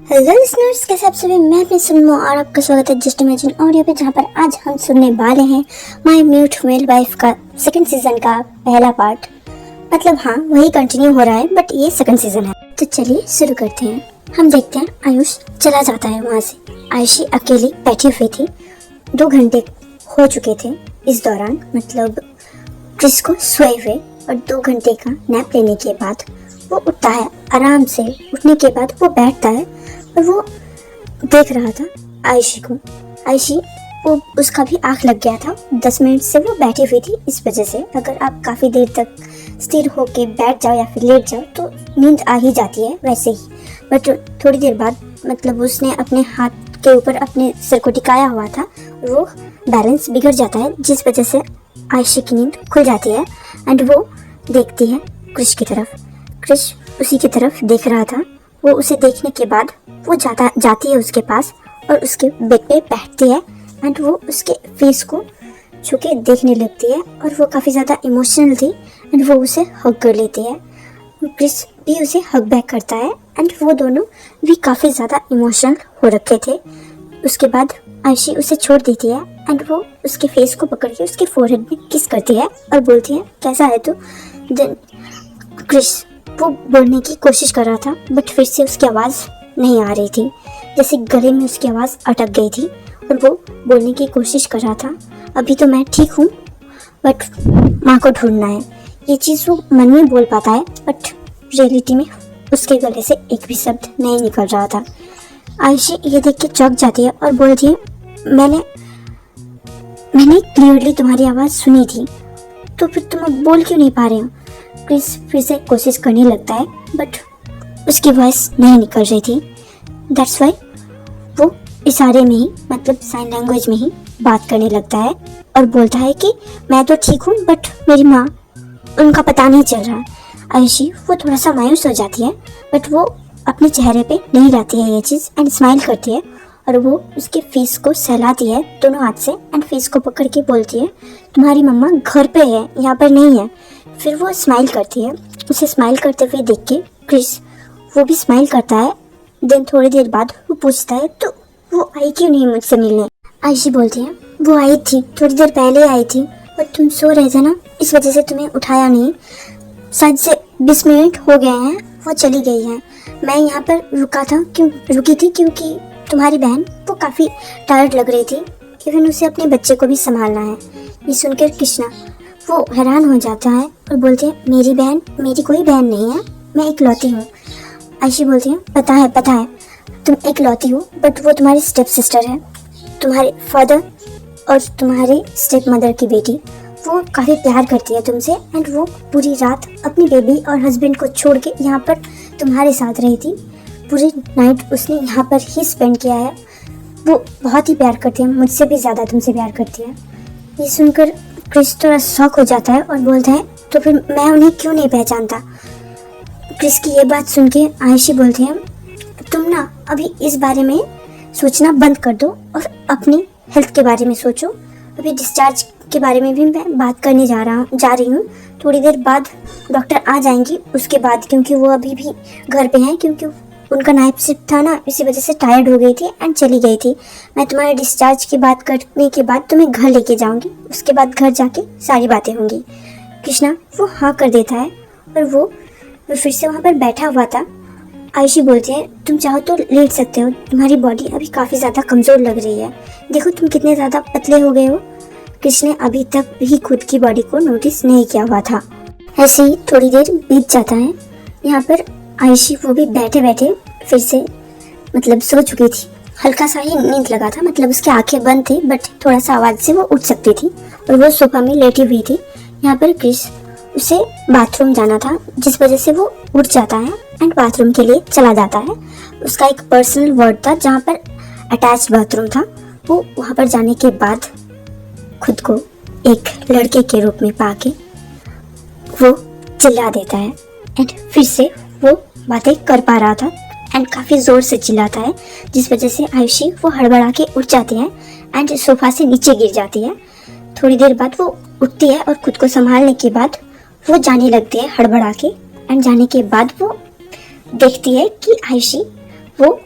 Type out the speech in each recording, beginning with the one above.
Hello listeners, कैसे आप सभी। मैं अपनी सुनमो और आपका स्वागत है जस्ट इमेजिन ऑडियो पे, जहाँ पर आज हम सुनने वाले हैं माय म्यूट मेल वाइफ का सेकंड सीजन का पहला पार्ट। मतलब हाँ, वही कंटिन्यू हो रहा है बट ये सेकंड सीजन है। तो चलिए शुरू करते हैं। हम देखते हैं आयुष चला जाता है वहाँ से। आयुषी अकेली बैठी हुई थी। 2 घंटे हो चुके थे इस दौरान, मतलब क्रिस को सोए हुए, और 2 घंटे का नैप लेने के बाद वो उठता है। आराम से उठने के बाद वो बैठता है और वो देख रहा था आयुषी को। आयुषी वो उसका भी आँख लग गया था। 10 मिनट से वो बैठी हुई थी। इस वजह से अगर आप काफ़ी देर तक स्थिर होके बैठ जाओ या फिर लेट जाओ तो नींद आ ही जाती है वैसे ही। बट थोड़ी देर बाद, मतलब उसने अपने हाथ के ऊपर अपने सिर को टिकाया हुआ था, वो बैलेंस बिगड़ जाता है, जिस वजह से आयुषी की नींद खुल जाती है। एंड वो देखती है क्रिश की तरफ। क्रिश उसी की तरफ देख रहा था। वो उसे देखने के बाद वो जाती है उसके पास और उसके बेड पे बैठती है। एंड वो उसके फेस को छू के देखने लगती है और वो काफ़ी ज़्यादा इमोशनल थी। एंड वो उसे हग कर लेती है। क्रिस भी उसे हग बैक करता है। एंड वो दोनों भी काफ़ी ज़्यादा इमोशनल हो रखे थे। उसके बाद आयुषी उसे छोड़ देती है एंड वो उसके फेस को पकड़ के उसके फोरहेड में किस करती है और बोलती है, कैसा है तू। देन क्रिस वो बोलने की कोशिश कर रहा था बट फिर से उसकी आवाज़ नहीं आ रही थी, जैसे गले में उसकी आवाज़ अटक गई थी और वो बोलने की कोशिश कर रहा था, अभी तो मैं ठीक हूँ बट माँ को ढूंढना है। ये चीज़ वो मन में बोल पाता है बट रियलिटी में उसके गले से एक भी शब्द नहीं निकल रहा था। आयुषी ये देख के चौंक जाती है और बोलती है, मैंने क्लियरली तुम्हारी आवाज़ सुनी थी, तो फिर तुम बोल क्यों नहीं पा रहे हो। क्रिस फिर से कोशिश करने लगता है बट उसकी वॉइस नहीं निकल रही थी। दैट्स वाई वो इशारे में ही, मतलब साइन लैंग्वेज में ही बात करने लगता है और बोलता है कि मैं तो ठीक हूँ बट मेरी माँ, उनका पता नहीं चल रहा। आयुषी वो थोड़ा सा मायूस हो जाती है बट वो अपने चेहरे पे नहीं लाती है ये चीज़ एंड स्माइल करती है और वो उसके फेस को सहलाती है दोनों हाथ से एंड फेस को पकड़ के बोलती है, तुम्हारी मम्मा घर पे है, यहाँ पर नहीं है। फिर वो स्माइल करती है। उसे स्माइल करते हुए देख के क्रिस वो भी स्माइल करता है। देन थोड़ी देर बाद वो पूछता है, तो वो आई क्यों नहीं मुझसे मिलने। आयुषी बोलती है, वो आई थी, थोड़ी देर पहले आई थी और तुम सो रहे थे ना, इस वजह से तुम्हें उठाया नहीं। शायद से 20 मिनट हो गए हैं, वो चली गई है। मैं यहाँ पर रुकी थी क्योंकि तुम्हारी बहन वो काफ़ी टायर्ड लग रही थी, इवन उसे अपने बच्चे को भी संभालना है। ये सुनकर कृष्णा वो हैरान हो जाता है और बोलते हैं, मेरी बहन, मेरी कोई बहन नहीं है, मैं इकलौती हूँ। आयुषी बोलती है, पता है तुम इकलौती हो बट वो तुम्हारी स्टेप सिस्टर है, तुम्हारे फादर और तुम्हारी स्टेप मदर की बेटी। वो काफ़ी प्यार करती है तुमसे एंड वो पूरी रात अपनी बेबी और हस्बैंड को छोड़ के यहाँ पर तुम्हारे साथ रही थी। पूरी नाइट उसने यहाँ पर ही स्पेंड किया है। वो बहुत ही प्यार करती है, मुझसे भी ज़्यादा तुमसे प्यार करती है। ये सुनकर क्रिस थोड़ा शॉक हो जाता है और बोलता है, तो फिर मैं उन्हें क्यों नहीं पहचानता। क्रिस की ये बात सुन के आयुषी बोलती है, तुम ना अभी इस बारे में सोचना बंद कर दो और अपनी हेल्थ के बारे में सोचो। अभी डिस्चार्ज के बारे में भी मैं बात करने जा रही हूँ। थोड़ी देर बाद डॉक्टर आ जाएंगी उसके बाद, क्योंकि वो अभी भी घर पे हैं, क्योंकि उनका नाइट शिफ्ट था ना, इसी वजह से टायर्ड हो गई थी एंड चली गई थी। मैं तुम्हारे डिस्चार्ज की बात करने के बाद तुम्हें घर लेके जाऊंगी, उसके बाद घर जाके सारी बातें होंगी। कृष्णा वो हाँ कर देता है और वो फिर से वहाँ पर बैठा हुआ था। आयुषी बोलती है, तुम चाहो तो लेट सकते हो, तुम्हारी बॉडी अभी काफ़ी ज़्यादा कमज़ोर लग रही है, देखो तुम कितने ज़्यादा पतले हो गए हो। कृष्ण ने अभी तक भी खुद की बॉडी को नोटिस नहीं किया हुआ था। ऐसे ही थोड़ी देर बीत जाता है। यहाँ पर आयुषी वो भी बैठे बैठे फिर से, मतलब सो चुकी थी, हल्का सा ही नींद लगा था, मतलब उसकी आंखें बंद थी बट थोड़ा सा आवाज़ से वो उठ सकती थी और वो सोफा में लेटी हुई थी। यहाँ पर क्रिस उसे बाथरूम जाना था, जिस वजह से वो उठ जाता है एंड बाथरूम के लिए चला जाता है। उसका एक पर्सनल वार्ड था जहाँ पर अटैच बाथरूम था। वो वहाँ पर जाने के बाद खुद को एक लड़के के रूप में पाके वो चिल्ला देता है एंड फिर से वो बातें कर पा रहा था एंड काफ़ी ज़ोर से चिल्लाता है, जिस वजह से आयुषी वो हड़बड़ा के उठ जाती है एंड सोफा से नीचे गिर जाती है। थोड़ी देर बाद वो उठती है और खुद को संभालने के बाद वो जाने लगती है हड़बड़ा के एंड जाने के बाद वो देखती है कि आयुषी वो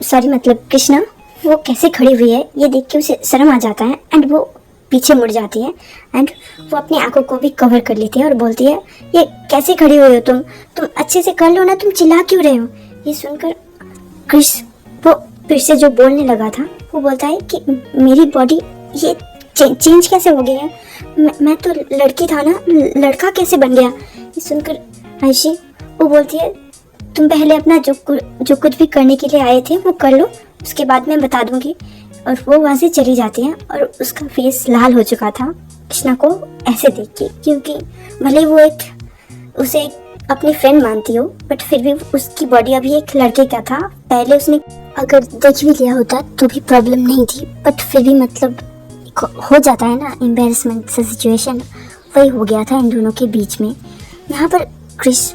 सॉरी मतलब कृष्णा वो कैसे खड़ी हुई है ये देख के उसे शर्म आ जाता है एंड वो पीछे मुड़ जाती है एंड वो अपनी आंखों को भी कवर कर लेती है और बोलती है ये कैसे खड़ी हुई हो तुम अच्छे से कर लो ना, तुम चिल्ला क्यों रहे हो। ये सुनकर क्रिस वो फिर से जो बोलने लगा था वो बोलता है कि मेरी बॉडी ये चेंज कैसे हो गई है, मैं तो लड़की था ना, लड़का कैसे बन गया। ये सुनकर आयशी वो बोलती है तुम पहले अपना जो कुछ भी करने के लिए आए थे वो कर लो, उसके बाद मैं बता दूंगी। और वो वहाँ से चली जाती है और उसका फेस लाल हो चुका था कृष्णा को ऐसे देख के, क्योंकि भले वो उसे अपनी फ्रेंड मानती हो बट फिर भी उसकी बॉडी अभी एक लड़के का था। पहले उसने अगर देख भी लिया होता तो भी प्रॉब्लम नहीं थी, बट फिर भी मतलब हो जाता है ना एम्बेरसमेंट सा सिचुएशन, वही हो गया था इन दोनों के बीच में। यहाँ पर क्रिस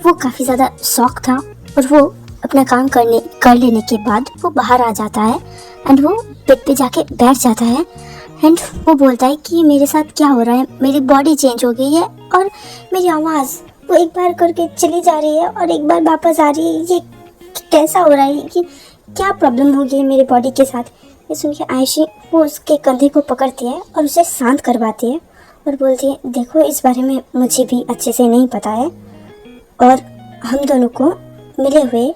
वो काफ़ी ज़्यादा शॉक था और वो अपना काम कर लेने के बाद वो बाहर आ जाता है एंड वो बेड पे जाके बैठ जाता है एंड वो बोलता है कि मेरे साथ क्या हो रहा है, मेरी बॉडी चेंज हो गई है और मेरी आवाज़ वो एक बार करके चली जा रही है और एक बार वापस आ रही है, ये कैसा हो रहा है, कि क्या प्रॉब्लम हो गई है मेरी बॉडी के साथ। ये सुन के आयशी वो उसके कंधे को पकड़ती है और उसे शांत करवाती है और बोलती है देखो इस बारे में मुझे भी अच्छे से नहीं पता है और हम दोनों को मिले हुए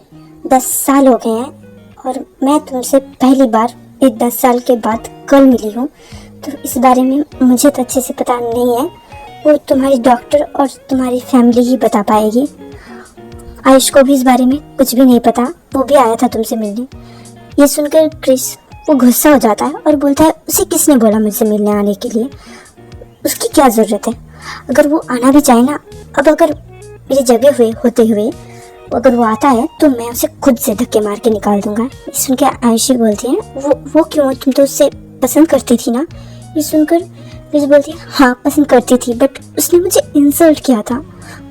10 साल हो गए हैं और मैं तुमसे पहली बार एक 10 साल के बाद कल मिली हूँ, तो इस बारे में मुझे तो अच्छे से पता नहीं है, वो तुम्हारी डॉक्टर और तुम्हारी फैमिली ही बता पाएगी। आयुष को भी इस बारे में कुछ भी नहीं पता, वो भी आया था तुमसे मिलने। ये सुनकर क्रिस वो गुस्सा हो जाता है और बोलता है उसे किसने बोला मुझसे मिलने आने के लिए, उसकी क्या ज़रूरत है, अगर वो आना भी चाहे ना, अब अगर मेरी जगह हुए होते हुए अगर वो आता है तो मैं उसे खुद से धक्के मार के निकाल दूंगा। ये सुनकर आयशी बोलती है वो क्यों, तुम तो उससे पसंद करती थी ना। ये सुनकर क्रिस बोलती है हाँ पसंद करती थी बट उसने मुझे इंसल्ट किया था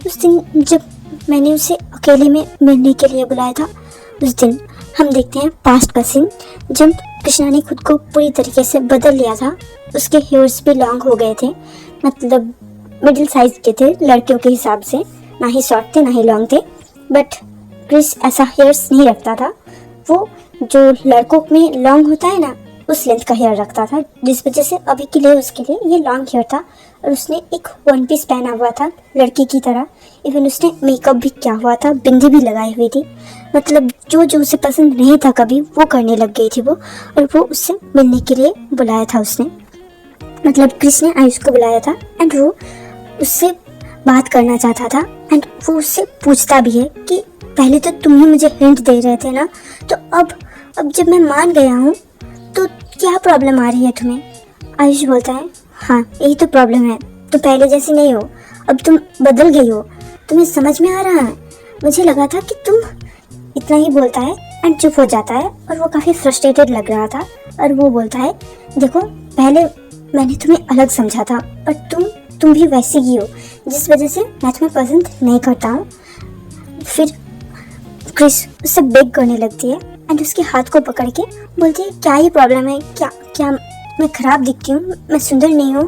उस दिन जब मैंने उसे अकेले में मिलने के लिए बुलाया था। उस दिन हम देखते हैं पास्ट का सीन जब कृष्णा ने खुद को पूरी तरीके से बदल लिया था, उसके हेयर्स भी लॉन्ग हो गए थे, मतलब मिडिल साइज के थे लड़कियों के हिसाब से, ना ही शॉर्ट थे ना ही लॉन्ग थे, बट क्रिस ऐसा हेयर्स नहीं रखता था, वो जो लड़कों में लॉन्ग होता है ना उस लेंथ का हेयर रखता था, जिस वजह से अभी के लिए उसके लिए ये लॉन्ग हेयर था। और उसने एक वन पीस पहना हुआ था लड़की की तरह, इवन उसने मेकअप भी किया हुआ था, बिंदी भी लगाई हुई थी, मतलब जो उसे पसंद नहीं था कभी वो करने लग गई थी वो, और वो उससे मिलने के लिए बुलाया था उसने, मतलब क्रिस ने आयुष को बुलाया था एंड वो उससे बात करना चाहता था एंड वो उससे पूछता भी है कि पहले तो तुम ही मुझे हिंट दे रहे थे ना, तो अब जब मैं मान गया हूँ तो क्या प्रॉब्लम आ रही है तुम्हें। आयुष बोलता है हाँ यही तो प्रॉब्लम है, तुम पहले जैसी नहीं हो, अब तुम बदल गई हो, तुम्हें समझ में आ रहा है। मुझे लगा था कि तुम, इतना ही बोलता है एंड चुप हो जाता है और वो काफ़ी फ्रस्ट्रेटेड लग रहा था और वो बोलता है देखो पहले मैंने तुम्हें अलग समझा था बट तुम भी वैसी ही हो, जिस वजह से मैं तुम्हें पसंद नहीं करता हूँ। फिर क्रिस उससे बेग करने लगती है एंड उसके हाथ को पकड़ के बोलती है क्या ये प्रॉब्लम है, क्या मैं ख़राब दिखती हूँ, मैं सुंदर नहीं हूँ,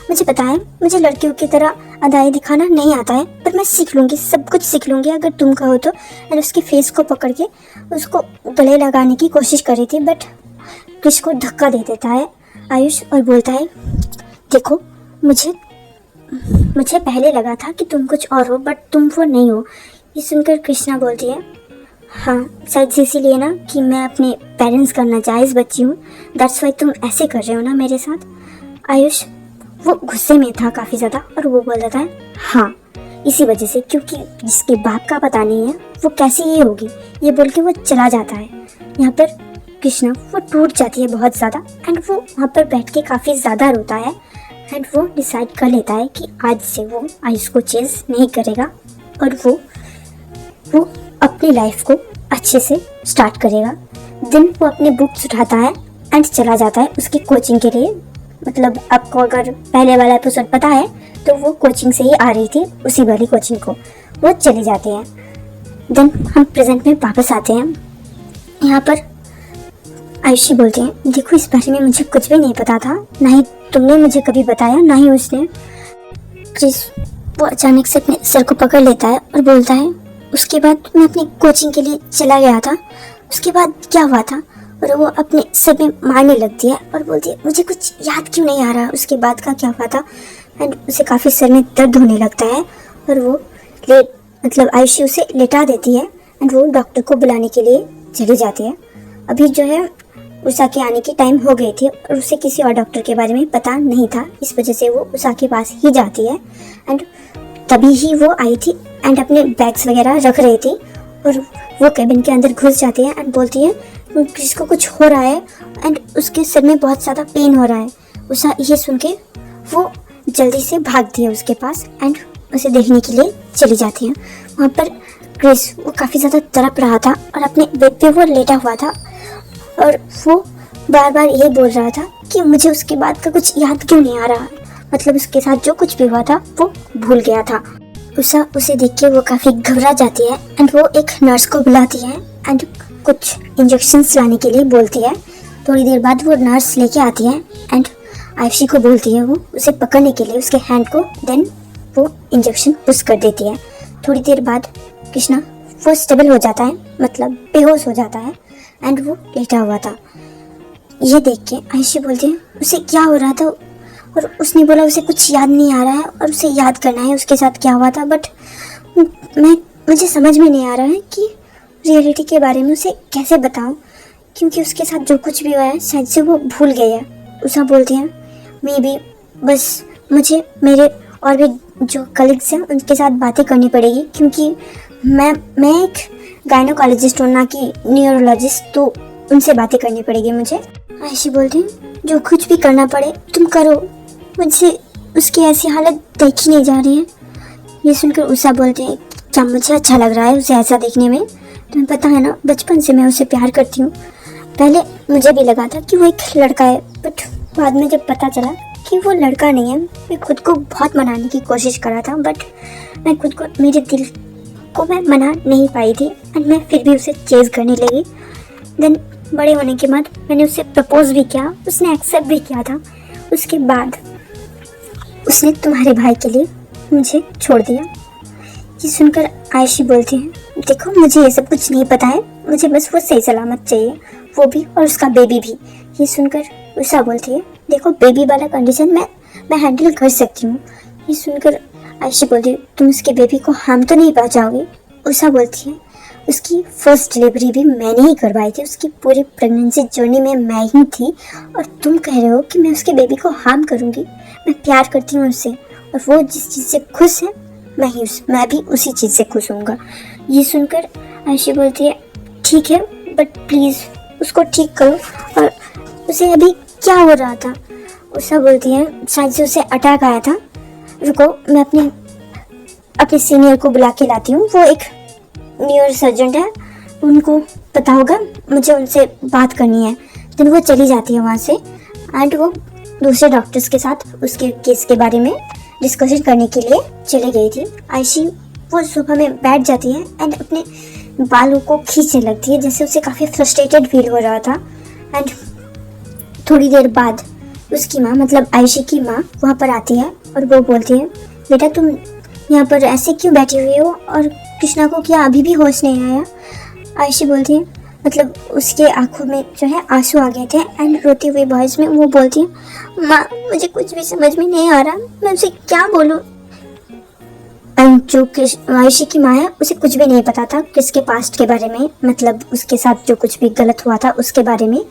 मुझे पता है मुझे लड़कियों की तरह अदाएँ दिखाना नहीं आता है पर मैं सीख लूँगी, सब कुछ सीख लूँगी अगर तुम कहो तो। एंड उसके फेस को पकड़ के उसको गले लगाने की कोशिश कर रही थी बट क्रिस को धक्का दे देता है आयुष और बोलता है देखो मुझे पहले लगा था कि तुम कुछ और हो बट तुम वो नहीं हो। ये सुनकर कृष्णा बोलती है हाँ शायद इसीलिए ना कि मैं अपने पेरेंट्स का नाजायज़ बच्ची हूँ, दैट्स वाई तुम ऐसे कर रहे हो ना मेरे साथ। आयुष वो गुस्से में था काफ़ी ज़्यादा और वो बोल रहा है हाँ इसी वजह से, क्योंकि जिसके बाप का पता नहीं है वो कैसी ही होगी। ये बोल के वो चला जाता है। यहाँ पर कृष्णा वो टूट जाती है बहुत ज़्यादा एंड वो वहाँ पर बैठ के काफ़ी ज़्यादा रोता है एंड वो डिसाइड कर लेता है कि आज से वो आयुष को चेज़ नहीं करेगा और वो अपनी लाइफ को अच्छे से स्टार्ट करेगा। दिन वो अपने बुक्स उठाता है एंड चला जाता है उसकी कोचिंग के लिए, मतलब आपको अगर पहले वाला एपिसोड पता है तो वो कोचिंग से ही आ रही थी, उसी वाली कोचिंग को वो चली जाती है। देन हम प्रेजेंट में वापस आते हैं। यहाँ पर आयुषी बोलते हैं देखो इस बारे में मुझे कुछ भी नहीं पता था, ना ही तुमने मुझे कभी बताया ना ही उसने। क्रिस वो अचानक से अपने सर को पकड़ लेता है और बोलता है उसके बाद मैं अपनी कोचिंग के लिए चला गया था उसके बाद क्या हुआ था, और वो अपने सर में मारने लगती है और बोलती है मुझे कुछ याद क्यों नहीं आ रहा उसके बाद का क्या हुआ था। एंड उसे काफ़ी सर में दर्द होने लगता है और वो मतलब आयुषी उसे लेटा देती है एंड वो डॉक्टर को बुलाने के लिए चली जाती है। अभी जो है उषा के आने की टाइम हो गई थी और उसे किसी और डॉक्टर के बारे में पता नहीं था, इस वजह से वो उषा के पास ही जाती है। एंड तभी ही वो आई थी एंड अपने बैग्स वगैरह रख रही थी और वो केबिन के अंदर घुस जाती है एंड बोलती है किसको कुछ हो रहा है एंड उसके सिर में बहुत ज़्यादा पेन हो रहा है। उषा ये सुन के वो जल्दी से भागती है उसके पास एंड उसे देखने के लिए चली जाती है। वहाँ पर क्रिस वो काफ़ी ज़्यादा तड़प रहा था और अपने बेड पे वो लेटा हुआ था और वो बार बार यही बोल रहा था कि मुझे उसके बाद का कुछ याद क्यों नहीं आ रहा, मतलब उसके साथ जो कुछ भी हुआ था वो भूल गया था। उषा उसे देख के वो काफ़ी घबरा जाती है एंड वो एक नर्स को बुलाती है एंड कुछ इंजेक्शंस लाने के लिए बोलती है। थोड़ी देर बाद वो नर्स लेके आती है एंड आयुषी को बोलती है वो उसे पकड़ने के लिए उसके हैंड को, देन वो इंजेक्शन पुश कर देती है। थोड़ी देर बाद कृष्णा वो स्टेबल हो जाता है, मतलब बेहोश हो जाता है एंड वो लेटा हुआ था। ये देख के आयुषी बोलती है उसे क्या हो रहा था और उसने बोला उसे कुछ याद नहीं आ रहा है और उसे याद करना है उसके साथ क्या हुआ था, बट मुझे समझ में नहीं आ रहा है कि रियलिटी के बारे में उसे कैसे बताऊं, क्योंकि उसके साथ जो कुछ भी हुआ है शायद से वो भूल गई है। उषा बोलती है मे बी बस मुझे मेरे और भी जो कलीग्स हैं उनके साथ बातें करनी पड़ेगी, क्योंकि मैं एक गायनोकोलॉजिस्ट हूँ ना कि न्यूरोलॉजिस्ट, तो उनसे बातें करनी पड़ेगी मुझे। आयुषी बोलती है जो कुछ भी करना पड़े तुम करो, मुझसे उसकी ऐसी हालत देखी नहीं जा रही है। ये सुनकर उषा बोलती है क्या मुझे अच्छा लग रहा है उसे ऐसा देखने में, तुम्हें पता है ना बचपन से मैं उसे प्यार करती हूँ। पहले मुझे भी लगा था कि वो एक लड़का है, बट बाद में जब पता चला कि वो लड़का नहीं है, मैं खुद को बहुत मनाने की कोशिश करा था, बट मैं खुद को, मेरे दिल को मैं मना नहीं पाई थी एंड मैं फिर भी उसे चेज करने लगी। देन बड़े होने के बाद मैंने उसे प्रपोज भी किया, उसने एक्सेप्ट भी किया था। उसके बाद उसने तुम्हारे भाई के लिए मुझे छोड़ दिया। ये सुनकर आयुषी बोलती है देखो मुझे ये सब कुछ नहीं पता है, मुझे बस वो सही सलामत चाहिए, वो भी और उसका बेबी भी। ये सुनकर उषा बोलती है देखो बेबी वाला कंडीशन मैं हैंडल कर सकती हूँ। ये सुनकर आयुषी बोलती है तुम उसके बेबी को हार्म तो नहीं पहुँचाओगी। उषा बोलती है उसकी फर्स्ट डिलीवरी भी मैंने ही करवाई थी, उसकी पूरी प्रेगनेंसी जर्नी में मैं ही थी, और तुम कह रहे हो कि मैं उसके बेबी को हार्म करूँगी। मैं प्यार करती हूँ उससे और वो जिस चीज़ से खुश है मैं भी उसी चीज़ से खुश होऊंगा। ये सुनकर आयुषी बोलती है ठीक है बट प्लीज़ उसको ठीक करो, और उसे अभी क्या हो रहा था। उषा बोलती है शायद से उसे अटैक आया था, रुको मैं अपने सीनियर को बुला के लाती हूँ, वो एक न्यूरो सर्जन है, उनको पता होगा, मुझे उनसे बात करनी है। देन वो चली जाती है वहाँ से एंड वो दूसरे डॉक्टर्स के साथ उसके केस के बारे में डिस्कशन करने के लिए चली गई थी। आयुषी वो सुबह में बैठ जाती है एंड अपने बालों को खींचने लगती है, जैसे उसे काफ़ी फ्रस्ट्रेटेड फील हो रहा था। एंड थोड़ी देर बाद उसकी माँ, मतलब आयुषी की माँ वहाँ पर आती है और वो बोलती है बेटा तुम यहाँ पर ऐसे क्यों बैठी हुई हो, और कृष्णा को क्या अभी भी होश नहीं आया। आयुषी बोलती है, मतलब उसके आंखों में जो है आंसू आ गए थे एंड रोती हुई वॉइस में वो बोलती है माँ मुझे कुछ भी समझ में नहीं आ रहा, मैं उसे क्या बोलूँ। एंड जो आयुषी की माँ है उसे कुछ भी नहीं पता था किसके पास्ट के बारे में, मतलब उसके साथ जो कुछ भी गलत हुआ था उसके बारे में,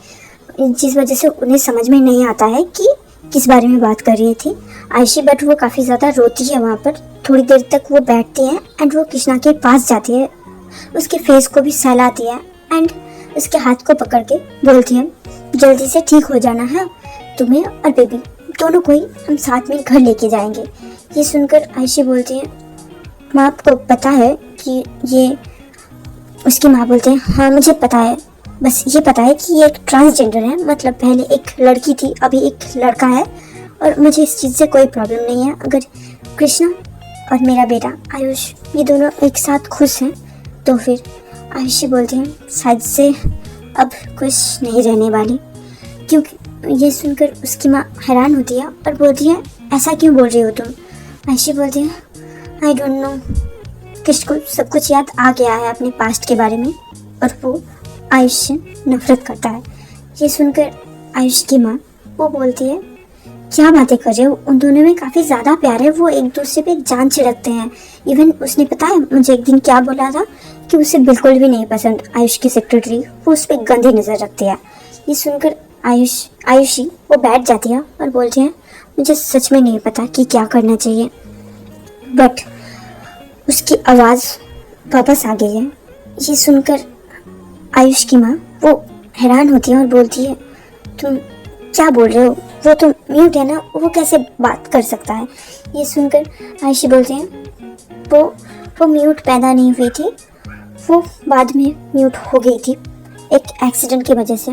जिस वजह से उन्हें समझ में नहीं आता है कि किस बारे में बात कर रही थी आयुषी। बट वो काफ़ी ज़्यादा रोती है वहाँ पर। थोड़ी देर तक वो बैठती है एंड वो कृष्णा के पास जाती है, उसके फेस को भी सहलाती है एंड उसके हाथ को पकड़ के बोलती है जल्दी से ठीक हो जाना है, तुम्हें और बेबी दोनों को ही हम साथ में घर लेके जाएंगे। ये सुनकर आयुषी बोलती है माँ आपको पता है कि ये, उसकी माँ बोलते हैं हाँ मुझे पता है, बस ये पता है कि ये एक ट्रांसजेंडर है, मतलब पहले एक लड़की थी अभी एक लड़का है, और मुझे इस चीज़ से कोई प्रॉब्लम नहीं है। अगर कृष्णा और मेरा बेटा आयुष ये दोनों एक साथ खुश हैं तो फिर आयुषी बोलती हैं शायद से अब कुछ नहीं रहने वाली। क्योंकि ये सुनकर उसकी माँ हैरान होती है और बोलती है ऐसा क्यों बोल रही हो तुम। आयुषी बोलती है आई डोंट नो, कृष्ण को सब कुछ याद आ गया है अपने पास्ट के बारे में, और वो आयुष से नफरत करता है। ये सुनकर आयुष की माँ वो बोलती है, क्या बातें कर रहे हो, उन दोनों में काफ़ी ज़्यादा प्यार है, वो एक दूसरे पे जान छिड़कते हैं। इवन उसने पता है मुझे एक दिन क्या बोला था कि उसे बिल्कुल भी नहीं पसंद आयुष की सेक्रेटरी, वो उस पर गंदी नज़र रखती है। ये सुनकर आयुषी वो बैठ जाती है और बोलती है, मुझे सच में नहीं पता कि क्या करना चाहिए। बट उसकी आवाज़ वापस आ गई है। ये सुनकर आयुष की माँ वो हैरान होती है और बोलती है, तुम क्या बोल रहे हो, वो तो म्यूट है ना, वो कैसे बात कर सकता है। ये सुनकर आयुषी बोलते हैं, वो म्यूट पैदा नहीं हुई थी, वो बाद में म्यूट हो गई थी एक एक्सीडेंट की वजह से।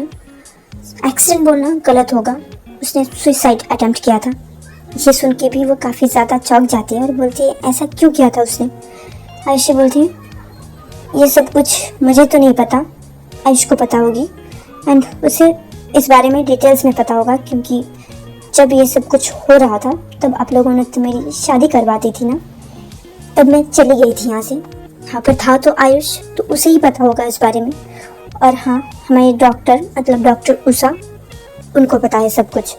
एक्सीडेंट बोलना गलत होगा, उसने सुसाइड अटेम्प्ट किया था। ये सुन के भी वो काफ़ी ज़्यादा चौंक जाती है और बोलती है, ऐसा क्यों किया था उसने। आयुषी बोलती है, ये सब कुछ मुझे तो नहीं पता, आयुष को पता होगी एंड उसे इस बारे में डिटेल्स में पता होगा, क्योंकि जब ये सब कुछ हो रहा था तब आप लोगों ने तो मेरी शादी करवा दी थी ना, तब मैं चली गई थी यहाँ से। यहाँ पर था तो आयुष, तो उसे ही पता होगा इस बारे में। और हाँ, हमारे डॉक्टर मतलब डॉक्टर उषा, उनको पता है सब कुछ।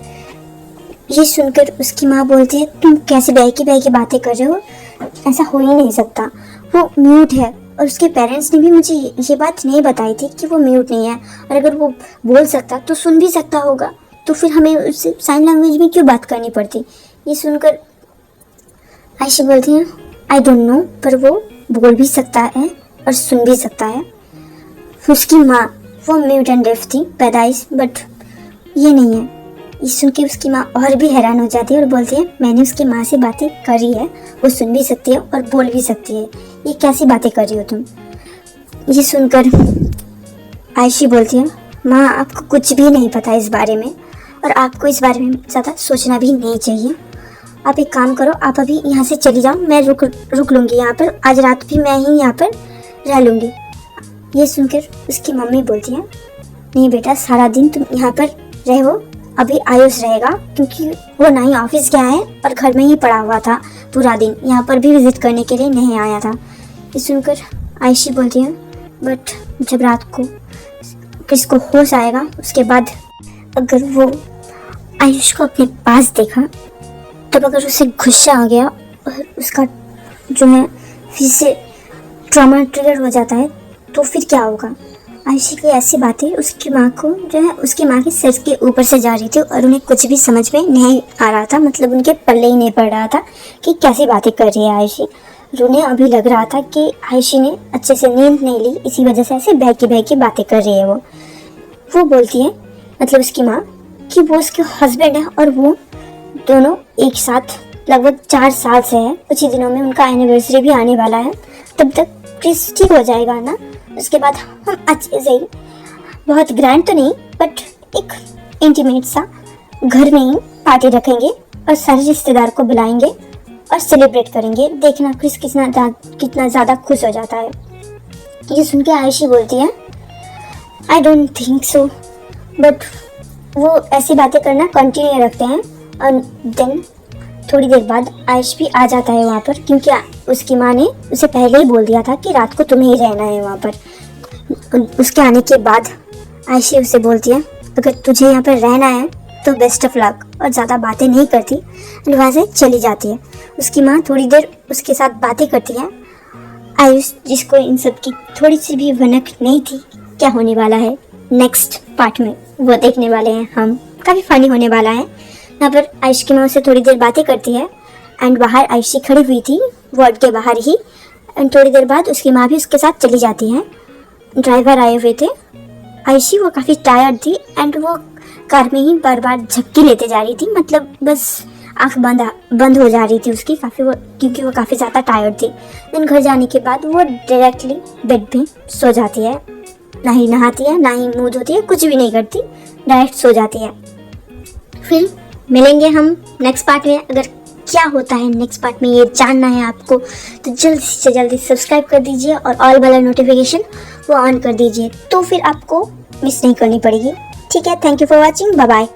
ये सुनकर उसकी माँ बोलती है, तुम कैसे बहकी बातें कर रहे हो, ऐसा हो ही नहीं सकता, वो म्यूट है। और उसके पेरेंट्स ने भी मुझे ये बात नहीं बताई थी कि वो म्यूट नहीं है, और अगर वो बोल सकता तो सुन भी सकता होगा, तो फिर हमें उससे साइन लैंग्वेज में क्यों बात करनी पड़ती। ये सुनकर आयशा बोलती है, आई डोंट नो, पर वो बोल भी सकता है और सुन भी सकता है। उसकी माँ वो म्यूट एंड डेफ थी पैदाइश, बट ये नहीं है। ये सुन के उसकी माँ और भी हैरान हो जाती है और बोलती है, मैंने उसकी माँ से बातें करी है, वो सुन भी सकती है और बोल भी सकती है, ये कैसी बातें कर रही हो तुम। ये सुनकर आयशी बोलती है, माँ आपको कुछ भी नहीं पता इस बारे में, और आपको इस बारे में ज़्यादा सोचना भी नहीं चाहिए। आप एक काम करो, आप अभी यहाँ से चली जाओ, मैं रुक लूँगी यहाँ पर, आज रात भी मैं ही यहाँ पर रह लूँगी। ये सुनकर उसकी मम्मी बोलती है, नहीं बेटा, सारा दिन तुम यहाँ पर रहो, अभी आयुष रहेगा, क्योंकि वो ना ही ऑफिस गया है और घर में ही पड़ा हुआ था पूरा दिन, यहाँ पर भी विजिट करने के लिए नहीं आया था। ये सुनकर आयशी बोलती है, बट जब रात को किसको होश आएगा, उसके बाद अगर वो आयुष को अपने पास देखा, तब अगर उसे गुस्सा आ गया और उसका जो है फिर से ट्रॉमा ट्रिगर हो जाता है, तो फिर क्या होगा। आयशी की ऐसी बातें उसकी माँ को जो है उसकी माँ के सिर के ऊपर से जा रही थी और उन्हें कुछ भी समझ में नहीं आ रहा था, मतलब उनके पल्ले ही नहीं पड़ रहा था कि कैसी बातें कर रही है आयशी। उन्हें अभी लग रहा था कि आयशी ने अच्छे से नींद नहीं ली, इसी वजह से ऐसे बहकी बातें कर रही है। वो बोलती है, मतलब उसकी माँ, कि वो उसके हस्बैंड है और वो दोनों एक साथ लगभग 4 साल से है। कुछ ही दिनों में उनका एनिवर्सरी भी आने वाला है, तब तक क्रिस ठीक हो जाएगा ना। उसके बाद हम अच्छे से ही, बहुत ग्रैंड तो नहीं, बट एक इंटीमेट सा घर में ही पार्टी रखेंगे और सारे रिश्तेदार को बुलाएंगे और सेलिब्रेट करेंगे। देखना क्रिस कितना ज़्यादा खुश हो जाता है। ये सुन के आयशी बोलती है, I don't think so, but वो ऐसी बातें करना कंटिन्यू रखते हैं। और देन थोड़ी देर बाद आयुष भी आ जाता है वहाँ पर, क्योंकि उसकी माँ ने उसे पहले ही बोल दिया था कि रात को तुम्हें ही रहना है वहाँ पर। उसके आने के बाद आयशी उसे बोलती है, अगर तुझे यहाँ पर रहना है तो बेस्ट ऑफ लक, और ज़्यादा बातें नहीं करती और वहाँ से चली जाती है। उसकी माँ थोड़ी देर उसके साथ बातें करती है। आयुष, जिसको इन सब की थोड़ी सी भी भनक नहीं थी क्या होने वाला है नेक्स्ट पार्ट में, वो देखने वाले हैं हम। काफ़ी फनी होने वाला है। यहाँ पर आयुष की माँ से थोड़ी देर बातें करती है एंड बाहर आयुषी खड़ी हुई थी वार्ड के बाहर ही, एंड थोड़ी देर बाद उसकी माँ भी उसके साथ चली जाती है। ड्राइवर आए हुए थे। आयुषी वो काफ़ी टायर्ड थी एंड वो कार में ही बार बार झपकी लेते जा रही थी, मतलब बस आँख बंद हो जा रही थी उसकी काफ़ी, वो क्योंकि वो काफ़ी ज़्यादा टायर्ड थी। दिन घर जाने के बाद वो डायरेक्टली बेड पे सो जाती है, ना ही नहाती है, ना ही मुँह धोती है, कुछ भी नहीं करती, डायरेक्ट सो जाती है। फिर मिलेंगे हम नेक्स्ट पार्ट में। अगर क्या होता है नेक्स्ट पार्ट में ये जानना है आपको, तो जल्दी से जल्दी सब्सक्राइब कर दीजिए और ऑल वाला नोटिफिकेशन वो ऑन कर दीजिए, तो फिर आपको मिस नहीं करनी पड़ेगी। ठीक है, thank you for watching, bye bye.